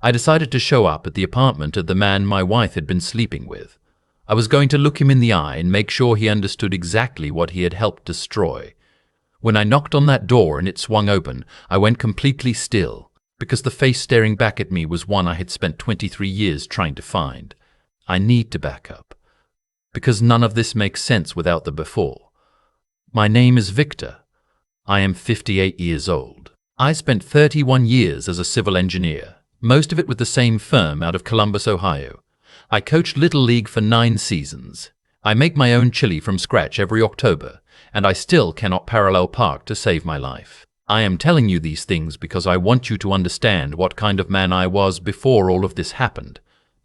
I decided to show up at the apartment of the man my wife had been sleeping with. I was going to look him in the eye and make sure he understood exactly what he had helped destroy. When I knocked on that door and it swung open, I went completely still, because the face staring back at me was one I had spent 23 years trying to find. I need to back up, because none of this makes sense without the before. My name is Victor. I am 58 years old. I spent 31 years as a civil engineer, most of it with the same firm out of Columbus, Ohio. I coached Little League for 9 seasons. I make my own chili from scratch every October, and I still cannot parallel park to save my life. I am telling you these things because I want you to understand what kind of man I was before all of this happened.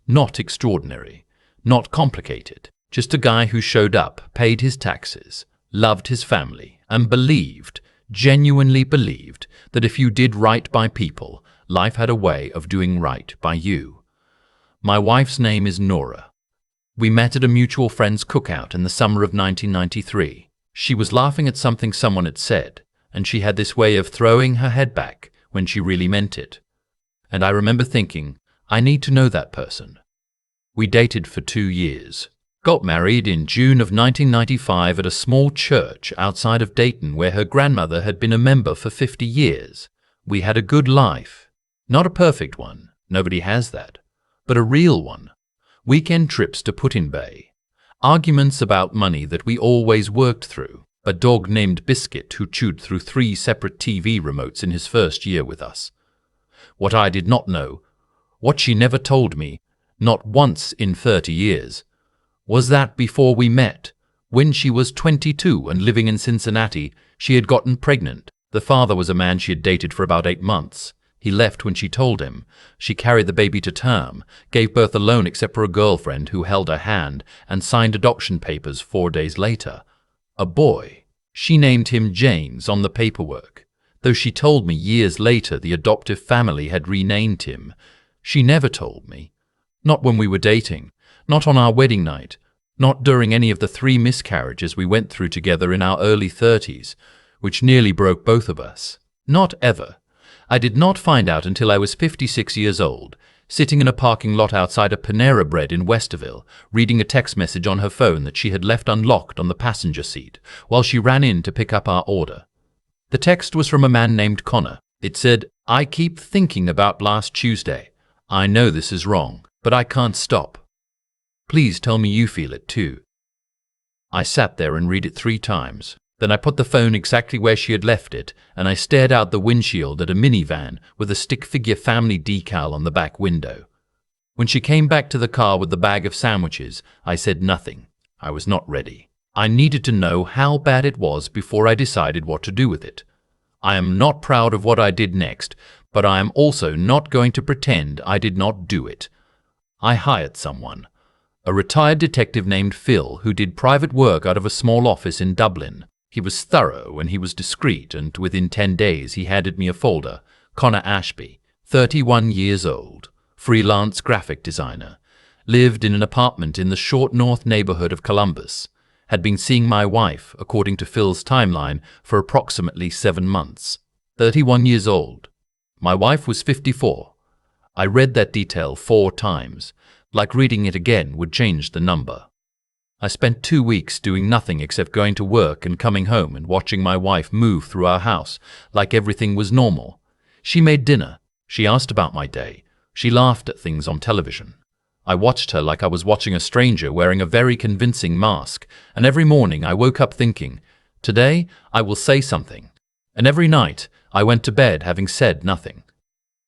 Not extraordinary, not complicated, just a guy who showed up, paid his taxes, loved his family, and believed, genuinely believed, that if you did right by people, life had a way of doing right by you. My wife's name is Nora. We met at a mutual friend's cookout in the summer of 1993. She was laughing at something someone had said, and she had this way of throwing her head back when she really meant it. And I remember thinking, I need to know that person. We dated for 2 years. Got married in June of 1995 at a small church outside of Dayton where her grandmother had been a member for 50 years. We had a good life. Not a perfect one, nobody has that, but a real one. Weekend trips to Put-in-Bay. Arguments about money that we always worked through. A dog named Biscuit who chewed through 3 separate TV remotes in his first year with us. What I did not know, what she never told me, not once in 30 years, was that before we met, when she was 22 and living in Cincinnati, she had gotten pregnant. The father was a man she had dated for about 8 months. He left when she told him. She carried the baby to term, gave birth alone except for a girlfriend who held her hand, and signed adoption papers 4 days later. A boy. She named him James on the paperwork, though she told me years later the adoptive family had renamed him. She never told me. Not when we were dating, not on our wedding night, not during any of the 3 miscarriages we went through together in our early 30s, which nearly broke both of us. Not ever. I did not find out until I was 56 years old, sitting in a parking lot outside a Panera Bread in Westerville, reading a text message on her phone that she had left unlocked on the passenger seat while she ran in to pick up our order. The text was from a man named Connor. It said, "I keep thinking about last Tuesday. I know this is wrong, but I can't stop. Please tell me you feel it too." I sat there and read it 3 times. Then I put the phone exactly where she had left it, and I stared out the windshield at a minivan with a stick figure family decal on the back window. When she came back to the car with the bag of sandwiches, I said nothing. I was not ready. I needed to know how bad it was before I decided what to do with it. I am not proud of what I did next, but I am also not going to pretend I did not do it. I hired someone, a retired detective named Phil who did private work out of a small office in Dublin. He was thorough and he was discreet, and within 10 days he handed me a folder. Connor Ashby, 31 years old, freelance graphic designer, lived in an apartment in the short north neighborhood of Columbus, had been seeing my wife, according to Phil's timeline, for approximately 7 months. 31 years old. My wife was 54. I read that detail 4 times, like reading it again would change the number. I spent 2 weeks doing nothing except going to work and coming home and watching my wife move through our house like everything was normal. She made dinner. She asked about my day. She laughed at things on television. I watched her like I was watching a stranger wearing a very convincing mask, and every morning I woke up thinking, today I will say something. And every night I went to bed having said nothing.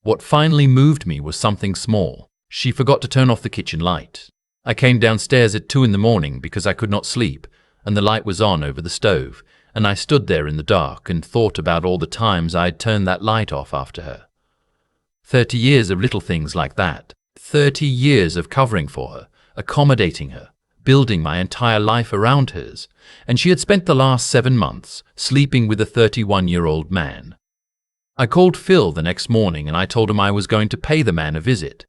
What finally moved me was something small. She forgot to turn off the kitchen light. I came downstairs at 2 in the morning because I could not sleep, and the light was on over the stove, and I stood there in the dark and thought about all the times I had turned that light off after her. 30 years of little things like that. 30 years of covering for her, accommodating her, building my entire life around hers, and she had spent the last 7 months sleeping with a 31-year-old man. I called Phil the next morning and I told him I was going to pay the man a visit.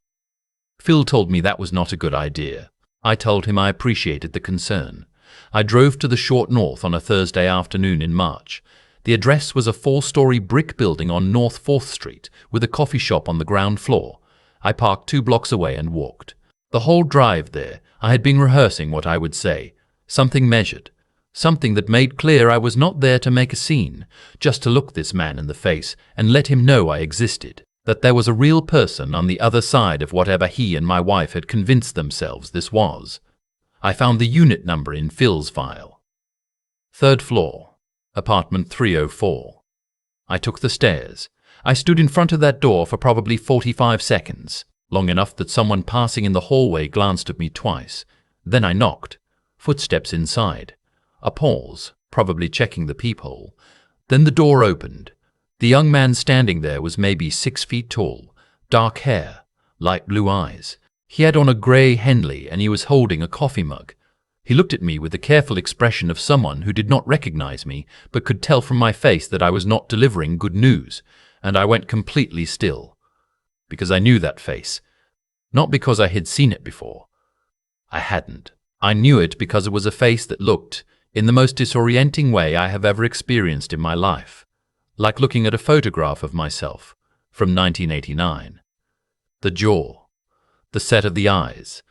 Phil told me that was not a good idea. I told him I appreciated the concern. I drove to the short north on a Thursday afternoon in March. The address was a 4-story brick building on North 4th Street with a coffee shop on the ground floor. I parked 2 blocks away and walked. The whole drive there, I had been rehearsing what I would say, something measured, something that made clear I was not there to make a scene, just to look this man in the face and let him know I existed, that there was a real person on the other side of whatever he and my wife had convinced themselves this was. I found the unit number in Phil's file. 3rd floor, apartment 304. I took the stairs. I stood in front of that door for probably 45 seconds, long enough that someone passing in the hallway glanced at me twice. Then I knocked. Footsteps inside. A pause, probably checking the peephole. Then the door opened. The young man standing there was maybe 6 feet tall, dark hair, light blue eyes. He had on a grey Henley and he was holding a coffee mug. He looked at me with the careful expression of someone who did not recognize me but could tell from my face that I was not delivering good news, and I went completely still. Because I knew that face. Not because I had seen it before. I hadn't. I knew it because it was a face that looked, in the most disorienting way I have ever experienced in my life, like looking at a photograph of myself from 1989. The jaw, the set of the eyes,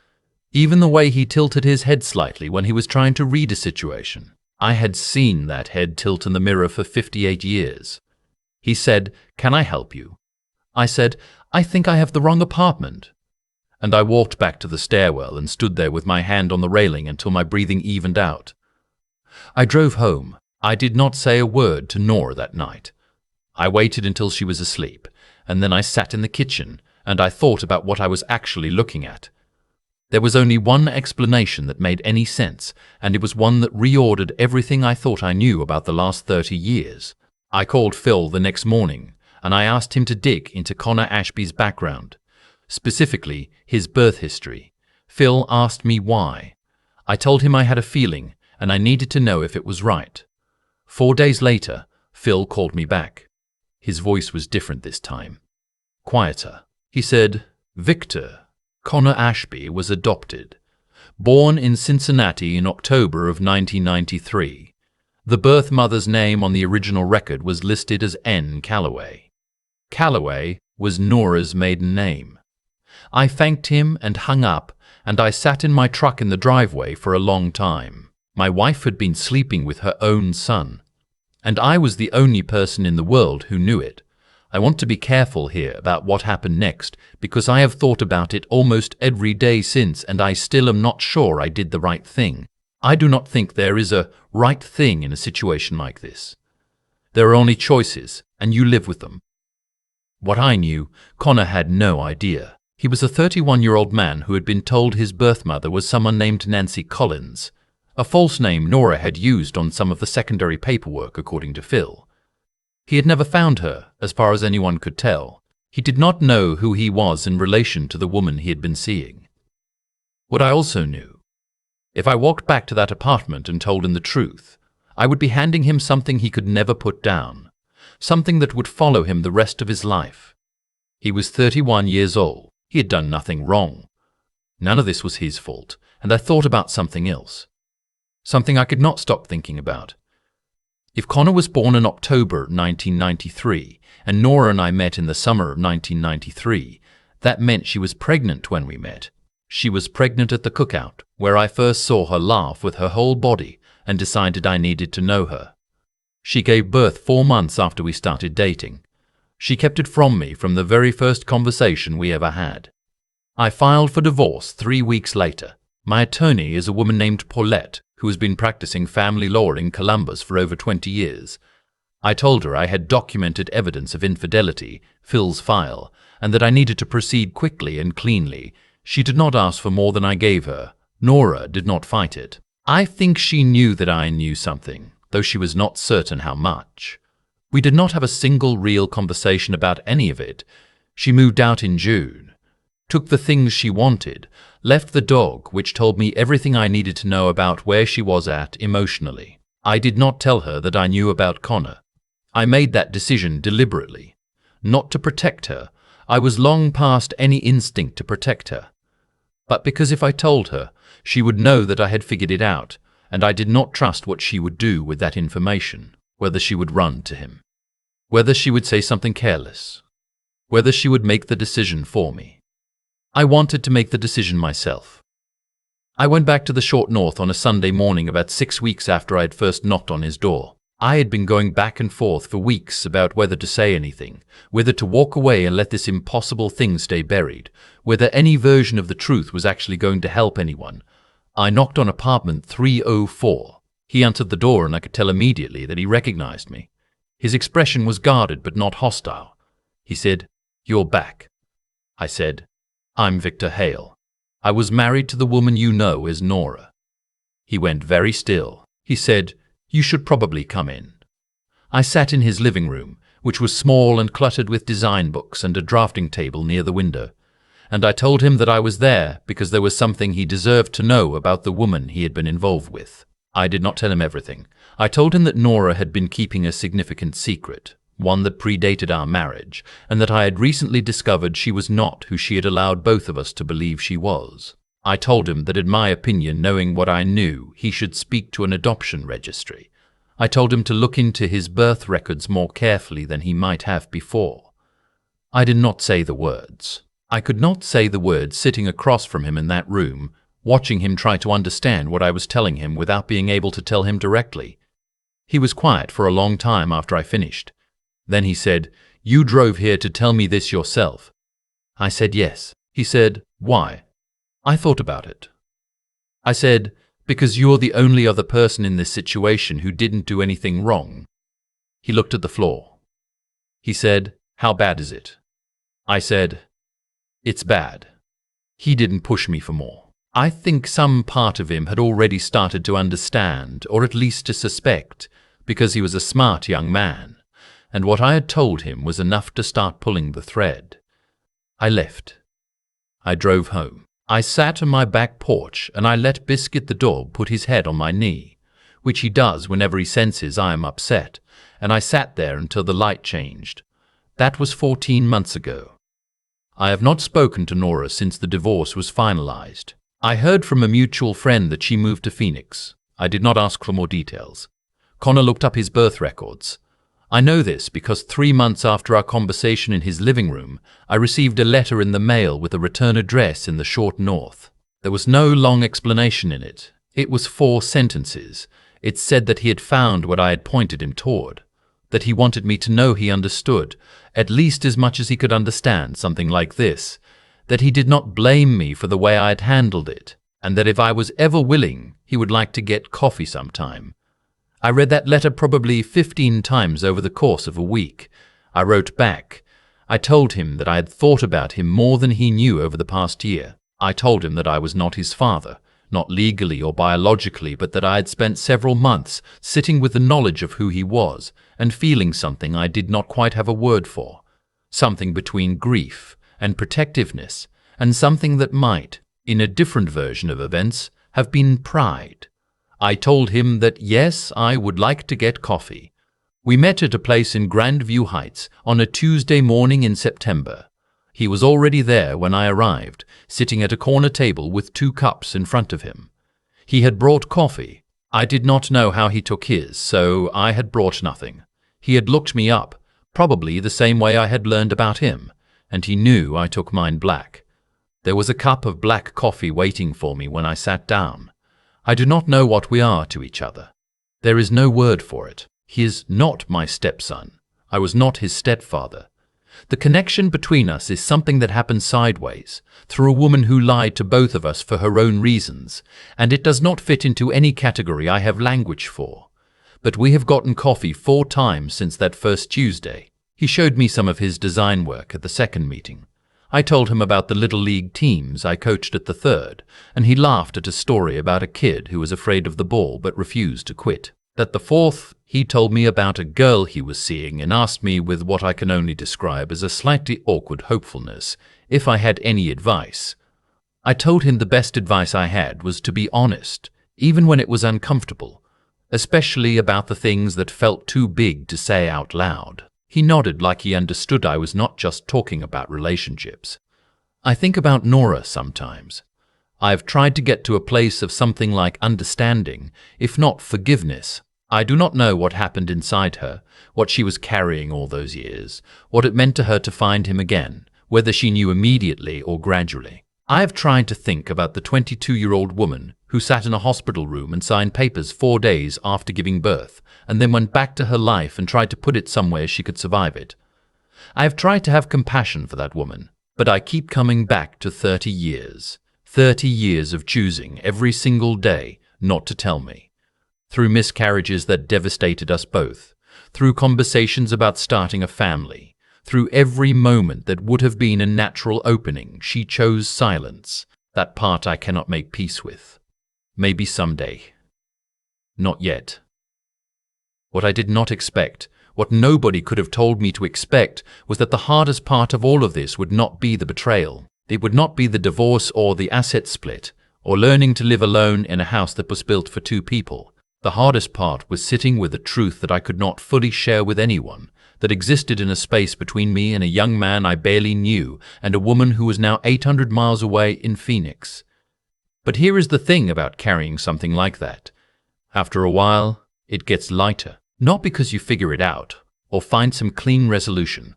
even the way he tilted his head slightly when he was trying to read a situation. I had seen that head tilt in the mirror for 58 years. He said, "Can I help you?" I said, "I think I have the wrong apartment." And I walked back to the stairwell and stood there with my hand on the railing until my breathing evened out. I drove home. I did not say a word to Nora that night. I waited until she was asleep, and then I sat in the kitchen and I thought about what I was actually looking at. There was only one explanation that made any sense, and it was one that reordered everything I thought I knew about the last 30 years. I called Phil the next morning, and I asked him to dig into Connor Ashby's background, specifically his birth history. Phil asked me why. I told him I had a feeling, and I needed to know if it was right. 4 days later, Phil called me back. His voice was different this time. Quieter. He said, "Victor, Connor Ashby was adopted. Born in Cincinnati in October of 1993. The birth mother's name on the original record was listed as N. Calloway. Calloway was Nora's maiden name." I thanked him and hung up, and I sat in my truck in the driveway for a long time. My wife had been sleeping with her own son, and I was the only person in the world who knew it. I want to be careful here about what happened next because I have thought about it almost every day since, and I still am not sure I did the right thing. I do not think there is a right thing in a situation like this. There are only choices, and you live with them. What I knew, Connor had no idea. He was a 31-year-old man who had been told his birth mother was someone named Nancy Collins, a false name Nora had used on some of the secondary paperwork, according to Phil. He had never found her, as far as anyone could tell. He did not know who he was in relation to the woman he had been seeing. What I also knew, if I walked back to that apartment and told him the truth, I would be handing him something he could never put down, something that would follow him the rest of his life. He was 31 years old. He had done nothing wrong. None of this was his fault, and I thought about something else. Something I could not stop thinking about. If Connor was born in October 1993, and Nora and I met in the summer of 1993, that meant she was pregnant when we met. She was pregnant at the cookout, where I first saw her laugh with her whole body and decided I needed to know her. She gave birth 4 months after we started dating. She kept it from me from the very first conversation we ever had. I filed for divorce 3 weeks later. My attorney is a woman named Paulette, who has been practicing family law in Columbus for over 20 years. I told her I had documented evidence of infidelity, Phil's file, and that I needed to proceed quickly and cleanly. She did not ask for more than I gave her. Nora did not fight it. I think she knew that I knew something, though she was not certain how much. We did not have a single real conversation about any of it. She moved out in June, took the things she wanted, left the dog, which told me everything I needed to know about where she was at emotionally. I did not tell her that I knew about Connor. I made that decision deliberately, not to protect her. I was long past any instinct to protect her. But because if I told her, she would know that I had figured it out, and I did not trust what she would do with that information, whether she would run to him, whether she would say something careless, whether she would make the decision for me. I wanted to make the decision myself. I went back to the short north on a Sunday morning about 6 weeks after I had first knocked on his door. I had been going back and forth for weeks about whether to say anything, whether to walk away and let this impossible thing stay buried, whether any version of the truth was actually going to help anyone. I knocked on apartment 304. He answered the door and I could tell immediately that he recognized me. His expression was guarded but not hostile. He said, "You're back." I said, "I'm Victor Hale. I was married to the woman you know as Nora." He went very still. He said, "You should probably come in." I sat in his living room, which was small and cluttered with design books and a drafting table near the window, and I told him that I was there because there was something he deserved to know about the woman he had been involved with. I did not tell him everything. I told him that Nora had been keeping a significant secret, one that predated our marriage, and that I had recently discovered she was not who she had allowed both of us to believe she was. I told him that in my opinion, knowing what I knew, he should speak to an adoption registry. I told him to look into his birth records more carefully than he might have before. I did not say the words. I could not say the words sitting across from him in that room, watching him try to understand what I was telling him without being able to tell him directly. He was quiet for a long time after I finished. Then he said, "You drove here to tell me this yourself?" I said yes. He said, "Why?" I thought about it. I said, "Because you're the only other person in this situation who didn't do anything wrong." He looked at the floor. He said, "How bad is it?" I said, "It's bad." He didn't push me for more. I think some part of him had already started to understand, or at least to suspect, because he was a smart young man, and what I had told him was enough to start pulling the thread. I left. I drove home. I sat on my back porch and I let Biscuit the dog put his head on my knee, which he does whenever he senses I am upset, and I sat there until the light changed. That was 14 months ago. I have not spoken to Nora since the divorce was finalized. I heard from a mutual friend that she moved to Phoenix. I did not ask for more details. Connor looked up his birth records. I know this because 3 months after our conversation in his living room, I received a letter in the mail with a return address in the short north. There was no long explanation in it. It was 4 sentences. It said that he had found what I had pointed him toward, that he wanted me to know he understood, at least as much as he could understand something like this, that he did not blame me for the way I had handled it, and that if I was ever willing, he would like to get coffee sometime. I read that letter probably 15 times over the course of a week. I wrote back. I told him that I had thought about him more than he knew over the past year. I told him that I was not his father, not legally or biologically, but that I had spent several months sitting with the knowledge of who he was and feeling something I did not quite have a word for, something between grief and protectiveness, and something that might, in a different version of events, have been pride. I told him that yes, I would like to get coffee. We met at a place in Grandview Heights on a Tuesday morning in September. He was already there when I arrived, sitting at a corner table with 2 cups in front of him. He had brought coffee. I did not know how he took his, so I had brought nothing. He had looked me up, probably the same way I had learned about him, and he knew I took mine black. There was a cup of black coffee waiting for me when I sat down. I do not know what we are to each other. There is no word for it. He is not my stepson. I was not his stepfather. The connection between us is something that happened sideways, through a woman who lied to both of us for her own reasons, and it does not fit into any category I have language for. But we have gotten coffee 4 times since that first Tuesday. He showed me some of his design work at the second meeting. I told him about the Little League teams I coached at the third, and he laughed at a story about a kid who was afraid of the ball but refused to quit. At the fourth, he told me about a girl he was seeing and asked me with what I can only describe as a slightly awkward hopefulness if I had any advice. I told him the best advice I had was to be honest, even when it was uncomfortable, especially about the things that felt too big to say out loud. He nodded like he understood I was not just talking about relationships. I think about Nora sometimes. I have tried to get to a place of something like understanding, if not forgiveness. I do not know what happened inside her, what she was carrying all those years, what it meant to her to find him again, whether she knew immediately or gradually. I have tried to think about the 22-year-old woman who sat in a hospital room and signed papers 4 days after giving birth, and then went back to her life and tried to put it somewhere she could survive it. I have tried to have compassion for that woman, but I keep coming back to 30 years. 30 years of choosing every single day not to tell me. Through miscarriages that devastated us both, through conversations about starting a family, through every moment that would have been a natural opening, she chose silence. That part I cannot make peace with. Maybe someday. Not yet. What I did not expect, what nobody could have told me to expect, was that the hardest part of all of this would not be the betrayal. It would not be the divorce or the asset split, or learning to live alone in a house that was built for 2 people. The hardest part was sitting with a truth that I could not fully share with anyone, that existed in a space between me and a young man I barely knew and a woman who was now 800 miles away in Phoenix. But here is the thing about carrying something like that. After a while, it gets lighter. Not because you figure it out or find some clean resolution.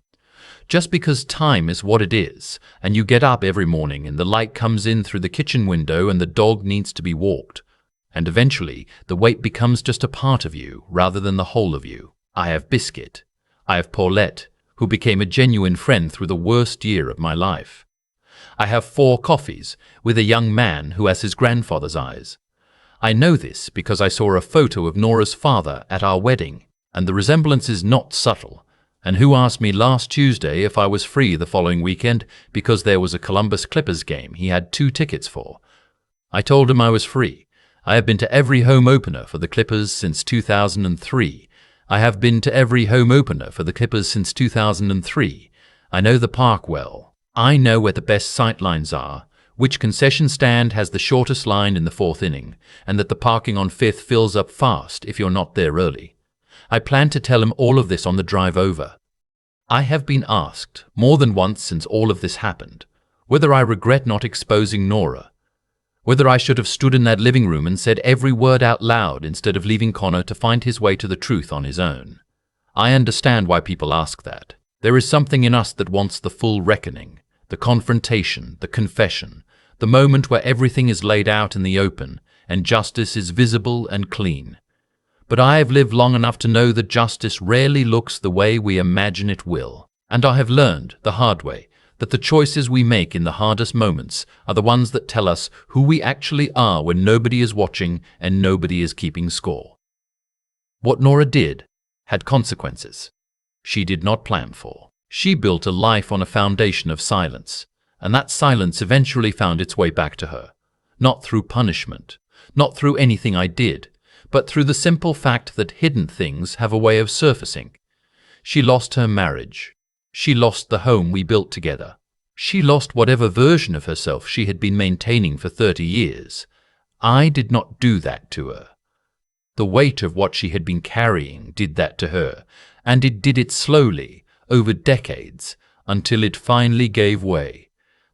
Just because time is what it is, and you get up every morning and the light comes in through the kitchen window and the dog needs to be walked. And eventually, the weight becomes just a part of you rather than the whole of you. I have Biscuit. I have Paulette, who became a genuine friend through the worst year of my life. I have 4 coffees with a young man who has his grandfather's eyes. I know this because I saw a photo of Nora's father at our wedding, and the resemblance is not subtle. And who asked me last Tuesday if I was free the following weekend because there was a Columbus Clippers game he had 2 tickets for. I told him I was free. I have been to every home opener for the Clippers since 2003. I have been to every home opener for the Clippers since 2003. I know the park well. I know where the best sightlines are, which concession stand has the shortest line in the 4th inning, and that the parking on 5th fills up fast if you're not there early. I plan to tell him all of this on the drive over. I have been asked, more than once since all of this happened, whether I regret not exposing Nora, whether I should have stood in that living room and said every word out loud instead of leaving Connor to find his way to the truth on his own. I understand why people ask that. There is something in us that wants the full reckoning, the confrontation, the confession, the moment where everything is laid out in the open and justice is visible and clean. But I have lived long enough to know that justice rarely looks the way we imagine it will. And I have learned, the hard way, that the choices we make in the hardest moments are the ones that tell us who we actually are when nobody is watching and nobody is keeping score. What Nora did had consequences she did not plan for. She built a life on a foundation of silence, and that silence eventually found its way back to her, not through punishment, not through anything I did, but through the simple fact that hidden things have a way of surfacing. She lost her marriage. She lost the home we built together. She lost whatever version of herself she had been maintaining for 30 years. I did not do that to her. The weight of what she had been carrying did that to her, and it did it slowly, over decades, until it finally gave way.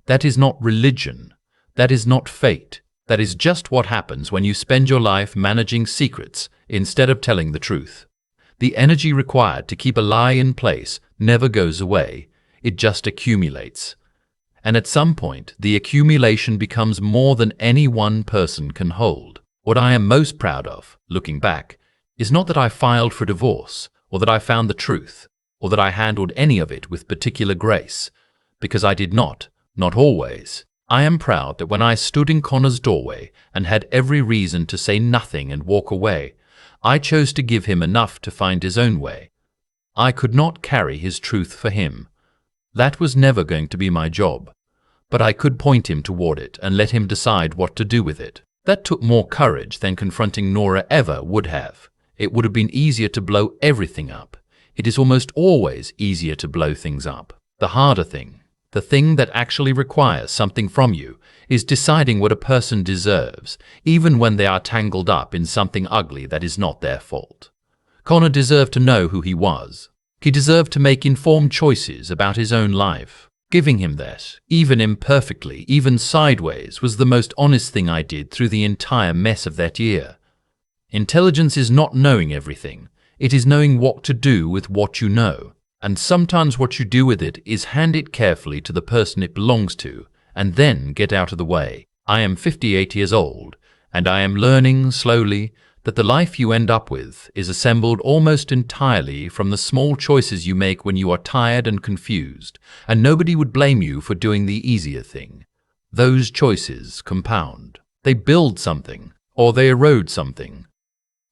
That is not religion. That is not fate. That is just what happens when you spend your life managing secrets instead of telling the truth. The energy required to keep a lie in place never goes away, it just accumulates. And at some point, the accumulation becomes more than any one person can hold. What I am most proud of, looking back, is not that I filed for divorce, or that I found the truth, or that I handled any of it with particular grace, because I did not always. I am proud that when I stood in Connor's doorway and had every reason to say nothing and walk away, I chose to give him enough to find his own way. I could not carry his truth for him. That was never going to be my job. But I could point him toward it and let him decide what to do with it. That took more courage than confronting Nora ever would have. It would have been easier to blow everything up. It is almost always easier to blow things up. The harder thing, the thing that actually requires something from you, is deciding what a person deserves, even when they are tangled up in something ugly that is not their fault. Connor deserved to know who he was. He deserved to make informed choices about his own life. Giving him that, even imperfectly, even sideways, was the most honest thing I did through the entire mess of that year. Intelligence is not knowing everything. It is knowing what to do with what you know. And sometimes what you do with it is hand it carefully to the person it belongs to and then get out of the way. I am 58 years old, and I am learning slowly that the life you end up with is assembled almost entirely from the small choices you make when you are tired and confused, and nobody would blame you for doing the easier thing. Those choices compound. They build something, or they erode something.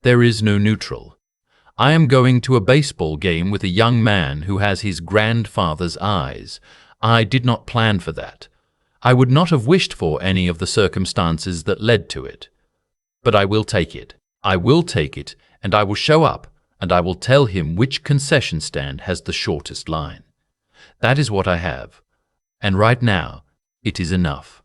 There is no neutral. I am going to a baseball game with a young man who has his grandfather's eyes. I did not plan for that. I would not have wished for any of the circumstances that led to it. But I will take it. I will take it, and I will show up, and I will tell him which concession stand has the shortest line. That is what I have. And right now, it is enough.